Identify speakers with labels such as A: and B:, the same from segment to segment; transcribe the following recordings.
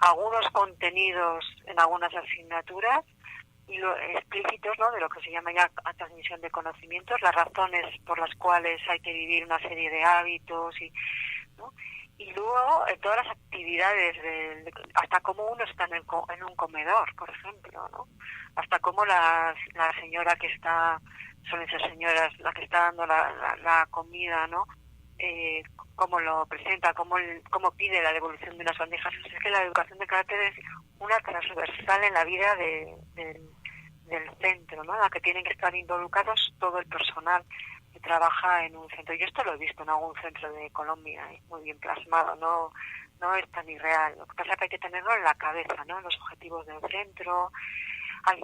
A: algunos contenidos en algunas asignaturas y explícitos, ¿no?, de lo que se llama ya transmisión de conocimientos, las razones por las cuales hay que vivir una serie de hábitos, ¿no? Y luego todas las actividades, hasta cómo uno está en un comedor, por ejemplo, ¿no? Hasta cómo la señora que está, son esas señoras, la que está dando la comida, ¿no? Cómo lo presenta, cómo pide la devolución de unas bandejas. O sea, es que la educación de carácter es una transversal en la vida del centro, ¿no?, en la que tienen que estar involucrados todo el personal que trabaja en un centro. Yo esto lo he visto en algún centro de Colombia, muy bien plasmado, no es tan irreal. Lo que pasa es que hay que tenerlo en la cabeza, ¿no?, los objetivos del centro. Hay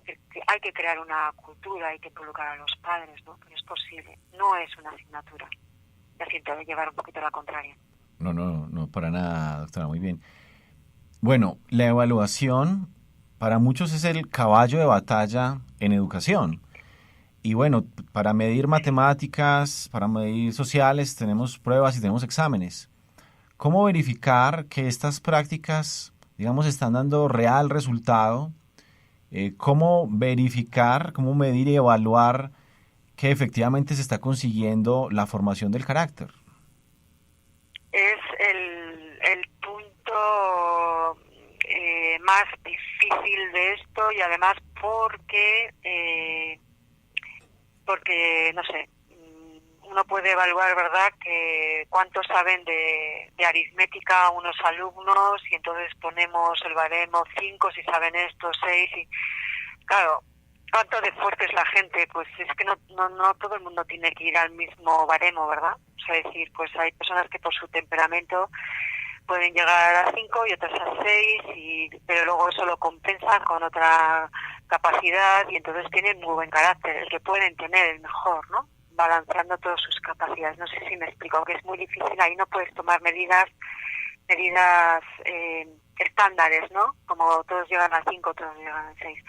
A: que crear una cultura, hay que involucrar a los padres, ¿no?, pero es posible. No es una asignatura. Ya siento llevar un poquito la contraria.
B: No, para nada, doctora, muy bien. Bueno, la evaluación para muchos es el caballo de batalla en educación. Y bueno, para medir matemáticas, para medir sociales, tenemos pruebas y tenemos exámenes. ¿Cómo verificar que estas prácticas, digamos, están dando real resultado? ¿Cómo verificar, cómo medir y evaluar que efectivamente se está consiguiendo la formación del carácter?
A: Es el punto más difícil de esto, y además porque no sé, uno puede evaluar, ¿verdad?, que cuánto saben de aritmética unos alumnos, y entonces ponemos el baremo 5 si saben esto, 6, y claro, cuánto de fuerte es la gente. Pues es que no todo el mundo tiene que ir al mismo baremo, ¿verdad? O sea, es decir, pues hay personas que por su temperamento pueden llegar a 5 y otras a 6, pero luego eso lo compensan con otra capacidad, y entonces tienen muy buen carácter, el que pueden tener el mejor, ¿no?, balanceando todas sus capacidades. No sé si me explico, que es muy difícil. Ahí no puedes tomar medidas estándares, ¿no?, como todos llegan a 5, todos llegan a 6.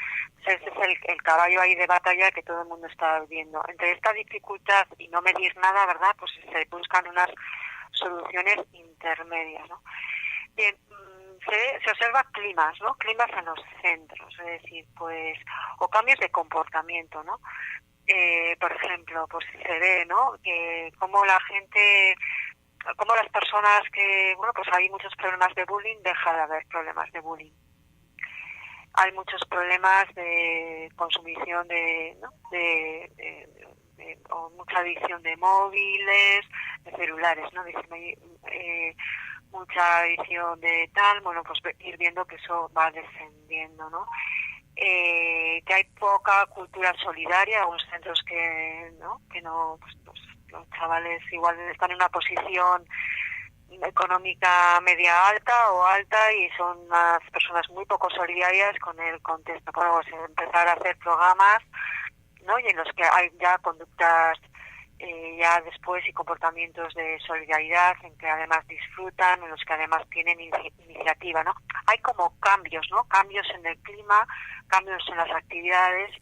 A: Ese es el caballo ahí de batalla que todo el mundo está viendo. Entre esta dificultad y no medir nada, ¿verdad?, pues se buscan unas soluciones intermedias, ¿no? Bien, se observa climas, ¿no?, climas en los centros, es decir, pues, o cambios de comportamiento, ¿no? Por ejemplo, pues se ve, ¿no?, que como la gente, como las personas que, bueno, pues hay muchos problemas de bullying, deja de haber problemas de bullying. Hay muchos problemas de consumición o mucha adicción de móviles, de celulares, ¿no? Mucha adicción de tal, bueno, pues ir viendo que eso va descendiendo, ¿no? Que hay poca cultura solidaria, algunos centros que no, pues los chavales igual están en una posición económica media alta o alta, y son unas personas muy poco solidarias con el contexto. Podemos empezar a hacer programas, ¿no?, y en los que hay ya conductas ya después y comportamientos de solidaridad, en que además disfrutan, en los que además tienen iniciativa, ¿no? Hay como cambios, ¿no?, cambios en el clima, cambios en las actividades,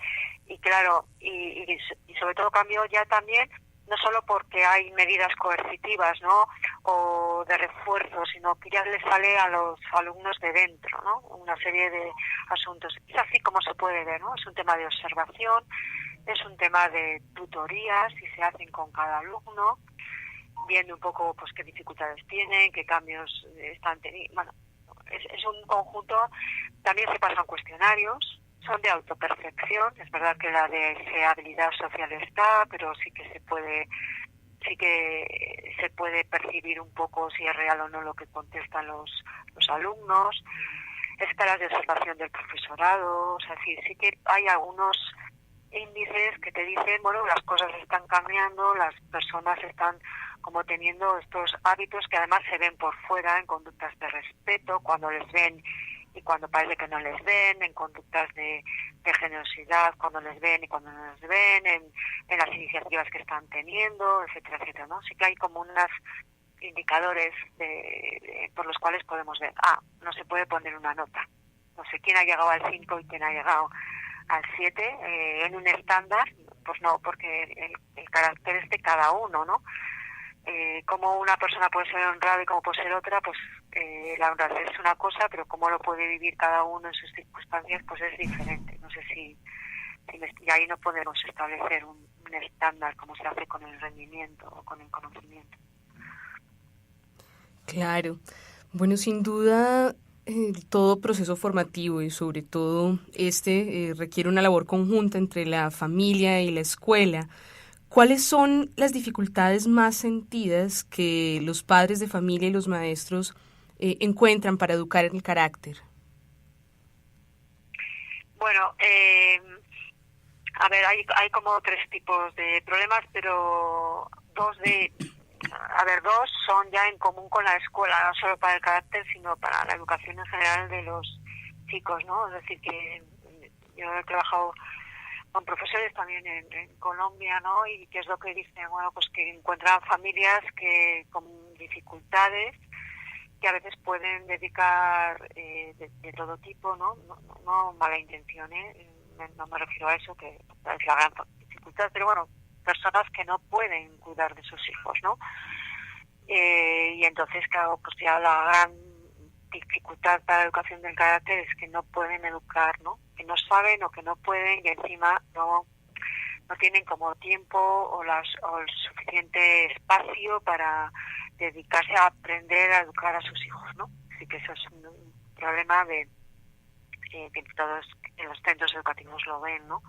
A: y claro, y sobre todo cambio ya también, no solo porque hay medidas coercitivas, ¿no?, o de refuerzo, sino que ya les sale a los alumnos de dentro, ¿no?, una serie de asuntos. Es así como se puede ver, ¿no? Es un tema de observación, es un tema de tutorías, si se hacen con cada alumno, viendo un poco pues qué dificultades tienen, qué cambios están teniendo. Bueno, es un conjunto. También se pasan cuestionarios, son de autopercepción. Es verdad que la de habilidad social está, pero sí que se puede percibir un poco si es real o no lo que contestan los alumnos. Escalas de observación del profesorado. O sea, sí que hay algunos índices que te dicen, bueno, las cosas están cambiando, las personas están como teniendo estos hábitos que además se ven por fuera, en conductas de respeto, cuando les ven y cuando parece que no les ven, en conductas de generosidad, cuando les ven y cuando no les ven, en las iniciativas que están teniendo, etcétera, etcétera, ¿no? Sí que hay como unos indicadores por los cuales podemos ver, no se puede poner una nota. No sé quién ha llegado al 5 y quién ha llegado al 7 en un estándar, pues no, porque el carácter es de cada uno, ¿no? Como una persona puede ser honrada y como puede ser otra, pues la honradez es una cosa, pero cómo lo puede vivir cada uno en sus circunstancias, pues es diferente. No sé si y ahí no podemos establecer un estándar como se hace con el rendimiento o con el conocimiento.
C: Claro. Bueno, sin duda, todo proceso formativo y sobre todo requiere una labor conjunta entre la familia y la escuela. ¿Cuáles son las dificultades más sentidas que los padres de familia y los maestros encuentran para educar el carácter?
A: Bueno, a ver, hay como 3 tipos de problemas, pero dos son ya en común con la escuela, no solo para el carácter, sino para la educación en general de los chicos, ¿no? Es decir, que yo he trabajado con profesores también en Colombia, ¿no? Y qué es lo que dicen, bueno, pues que encuentran familias que con dificultades, que a veces pueden dedicar de todo tipo, ¿no? No mala intención, no me refiero a eso, que es la gran dificultad, pero bueno, personas que no pueden cuidar de sus hijos, ¿no? Y entonces, claro, pues ya la gran dificultad para la educación del carácter es que no pueden educar, ¿no? Que no saben o que no pueden y encima no tienen como tiempo o el suficiente espacio para dedicarse a aprender a educar a sus hijos, ¿no? Así que eso es un problema que todos en los centros educativos lo ven, ¿no?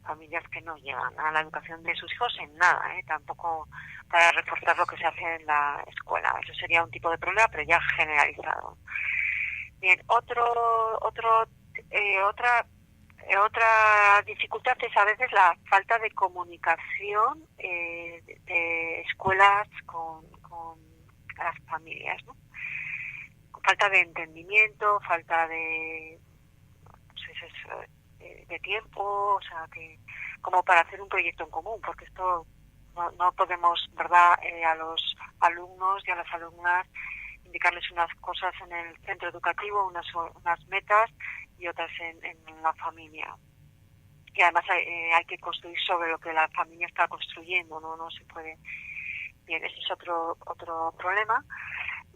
A: Familias que no llegan a la educación de sus hijos en nada, tampoco para reforzar lo que se hace en la escuela. Eso sería un tipo de problema, pero ya generalizado. Bien, otra dificultad es a veces la falta de comunicación de escuelas con las familias, ¿no? Falta de entendimiento, falta de tiempo, o sea, que como para hacer un proyecto en común, porque esto no podemos, ¿verdad?, a los alumnos y a las alumnas indicarles unas cosas en el centro educativo, unas metas y otras en la familia. Y además hay que construir sobre lo que la familia está construyendo, no se puede. Bien, ese es otro problema.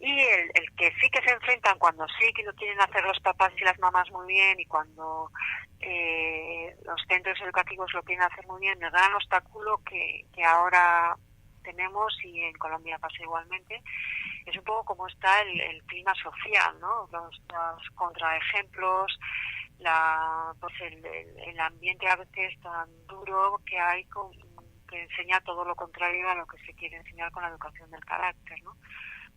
A: Y el que sí que se enfrentan cuando sí que lo quieren hacer los papás y las mamás muy bien y cuando los centros educativos lo quieren hacer muy bien, el gran obstáculo que ahora tenemos, y en Colombia pasa igualmente, es un poco como está el clima social, ¿no? Los contraejemplos, pues el ambiente a veces tan duro que hay que enseña todo lo contrario a lo que se quiere enseñar con la educación del carácter, ¿no?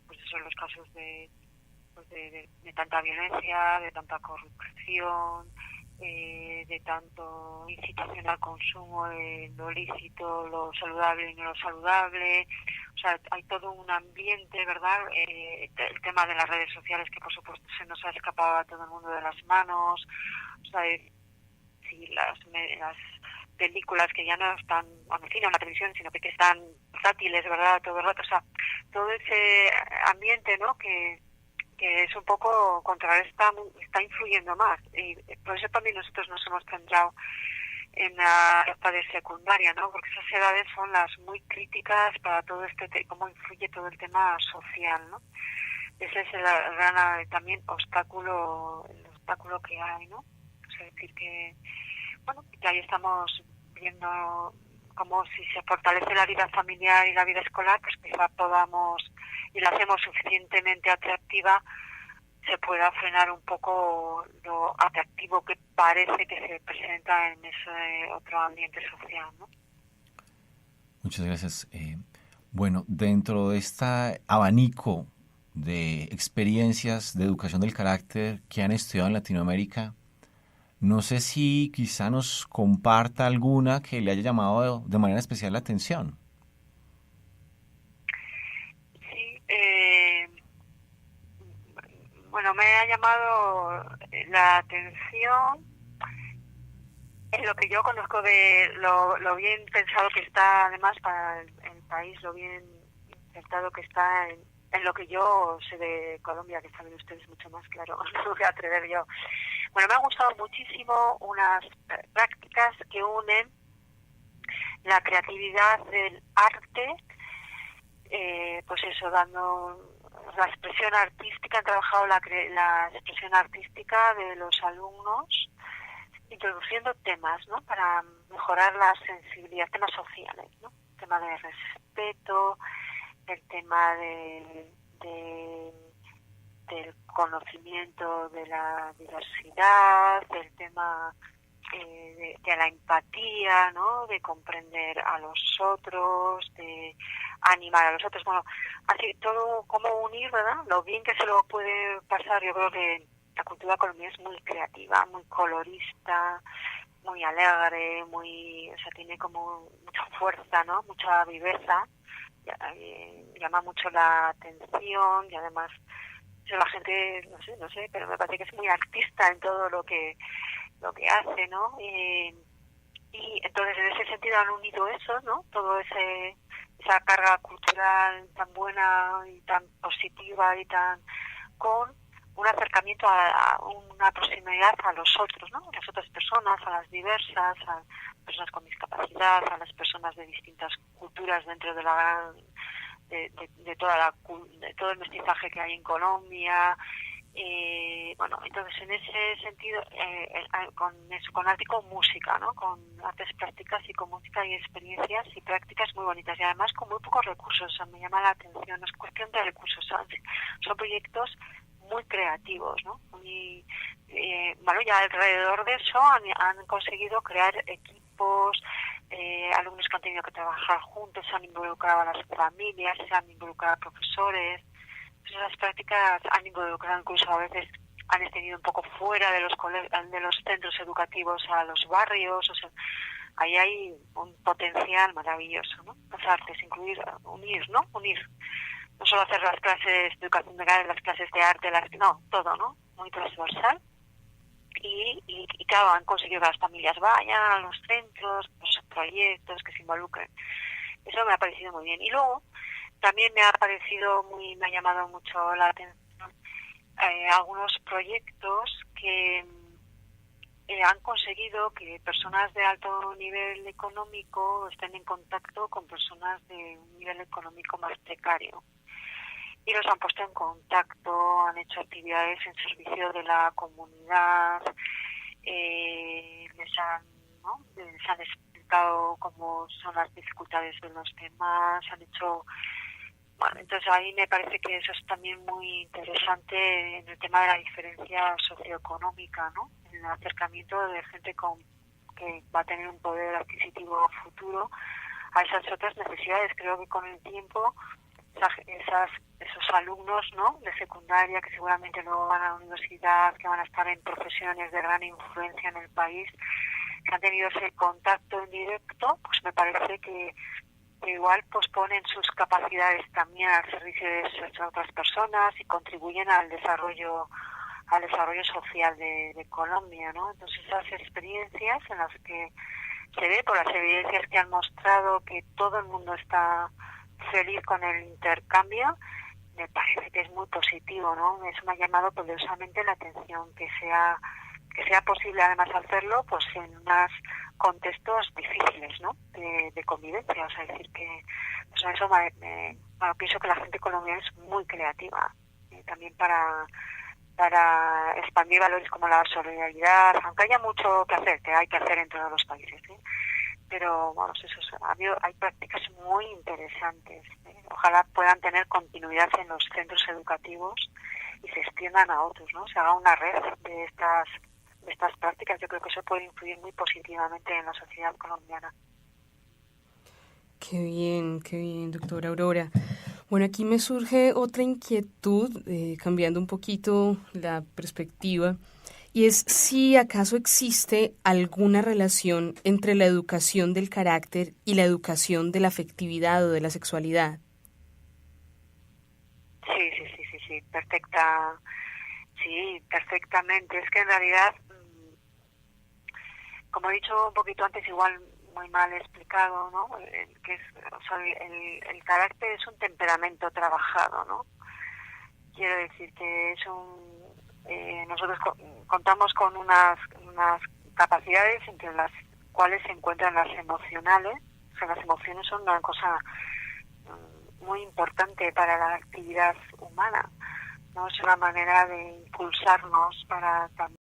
A: Pues esos son los casos de tanta violencia, de tanta corrupción, de tanto incitación al consumo de lo lícito, lo saludable y no lo saludable. O sea, hay todo un ambiente, ¿verdad? El tema de las redes sociales, que por supuesto se nos ha escapado a todo el mundo de las manos. O sea, si las películas que ya no están en el cine o en la televisión, sino que están táctiles, ¿verdad?, todo el rato. O sea, todo ese ambiente, ¿no?, que es un poco contra está influyendo más. Y por eso también nosotros nos hemos centrado en la etapa de secundaria, ¿no?, porque esas edades son las muy críticas para todo cómo influye todo el tema social, ¿no? Ese es el gran también el obstáculo que hay, ¿no? Es decir que, bueno, que ahí estamos viendo como si se fortalece la vida familiar y la vida escolar, pues quizá podamos, y la hacemos suficientemente atractiva, se pueda frenar un poco lo atractivo que parece que se presenta en ese otro ambiente social, ¿no?
B: Muchas gracias. Bueno, dentro de este abanico de experiencias de educación del carácter que han estudiado en Latinoamérica, no sé si quizá nos comparta alguna que le haya llamado de manera especial la atención.
A: Sí, bueno, me ha llamado la atención en lo que yo conozco de lo bien pensado que está, además, para el país, lo bien insertado que está en lo que yo sé de Colombia, que saben ustedes mucho más, claro, no me voy a atrever yo. Bueno, me ha gustado muchísimo unas prácticas que unen la creatividad del arte, pues eso, dando la expresión artística, han trabajado la expresión artística de los alumnos, introduciendo temas, ¿no? Para mejorar la sensibilidad, temas sociales, ¿no? El tema de respeto, el tema del conocimiento de la diversidad, el tema de la empatía, ¿no? De comprender a los otros, de animar a los otros. Bueno, así todo, cómo unir, ¿verdad? Lo bien que se lo puede pasar. Yo creo que la cultura colombiana es muy creativa, muy colorista, muy alegre, o sea, tiene como mucha fuerza, ¿no? Mucha viveza, llama mucho la atención y además la gente, no sé, pero me parece que es muy artista en todo lo que hace, ¿no? Y entonces en ese sentido han unido eso, ¿no? Todo esa carga cultural tan buena y tan positiva y con un acercamiento a una proximidad a los otros, ¿no? A las otras personas, a las diversas, a personas con discapacidad, a las personas de distintas culturas dentro de de todo el mestizaje que hay en Colombia. Bueno, entonces en ese sentido, con arte y con música, ¿no? Con artes plásticas y con música hay experiencias y prácticas muy bonitas y además con muy pocos recursos. O sea, me llama la atención, no es cuestión de recursos, son proyectos muy creativos, ¿no? Bueno, ya alrededor de eso han conseguido crear equipos, alumnos que han tenido que trabajar juntos, se han involucrado a las familias, se han involucrado a profesores. Esas prácticas han involucrado incluso a veces, han extendido un poco fuera de los centros educativos a los barrios. O sea, ahí hay un potencial maravilloso, ¿no? Las artes, unir, ¿no? No solo hacer las clases de educación legal, las clases de arte, no, todo, ¿no? Muy transversal. Y claro, han conseguido que las familias vayan a los centros, los proyectos, que se involucren. Eso me ha parecido muy bien. Y luego, también me ha llamado mucho la atención algunos proyectos que han conseguido que personas de alto nivel económico estén en contacto con personas de un nivel económico más precario. Y los han puesto en contacto, han hecho actividades en servicio de la comunidad, les han explicado cómo son las dificultades de los demás, han hecho... Bueno, entonces ahí me parece que eso es también muy interesante en el tema de la diferencia socioeconómica, ¿no? El acercamiento de gente que va a tener un poder adquisitivo futuro a esas otras necesidades. Creo que con el tiempo esos alumnos, ¿no? De secundaria que seguramente luego van a la universidad, que van a estar en profesiones de gran influencia en el país, que han tenido ese contacto en directo, pues me parece que igual pues ponen sus capacidades también al servicio de esas otras personas y contribuyen al desarrollo social de Colombia, ¿no? Entonces esas experiencias en las que se ve por las evidencias que han mostrado que todo el mundo está feliz con el intercambio, me parece que es muy positivo, ¿no? Eso me ha llamado poderosamente la atención, que sea posible además hacerlo pues en unos contextos difíciles, ¿no? De convivencia. O sea, decir que pues eso pienso que la gente colombiana es muy creativa, también para expandir valores como la solidaridad, aunque haya mucho que hacer, que hay que hacer en todos los países, ¿sí? Pero vamos, hay prácticas muy interesantes, ¿eh? Ojalá puedan tener continuidad en los centros educativos y se extiendan a otros, ¿no? Se haga una red de estas prácticas. Yo creo que eso puede influir muy positivamente en la sociedad colombiana.
C: Qué bien, doctora Aurora. Bueno, aquí me surge otra inquietud, cambiando un poquito la perspectiva, y es si acaso existe alguna relación entre la educación del carácter y la educación de la afectividad o de la sexualidad.
A: Sí, perfectamente. Es que en realidad, como he dicho un poquito antes, igual muy mal explicado, ¿no? Que el carácter es un temperamento trabajado, ¿no? Quiero decir que nosotros contamos con unas capacidades entre las cuales se encuentran las emocionales. O sea, las emociones son una cosa muy importante para la actividad humana, ¿no? Es una manera de impulsarnos para también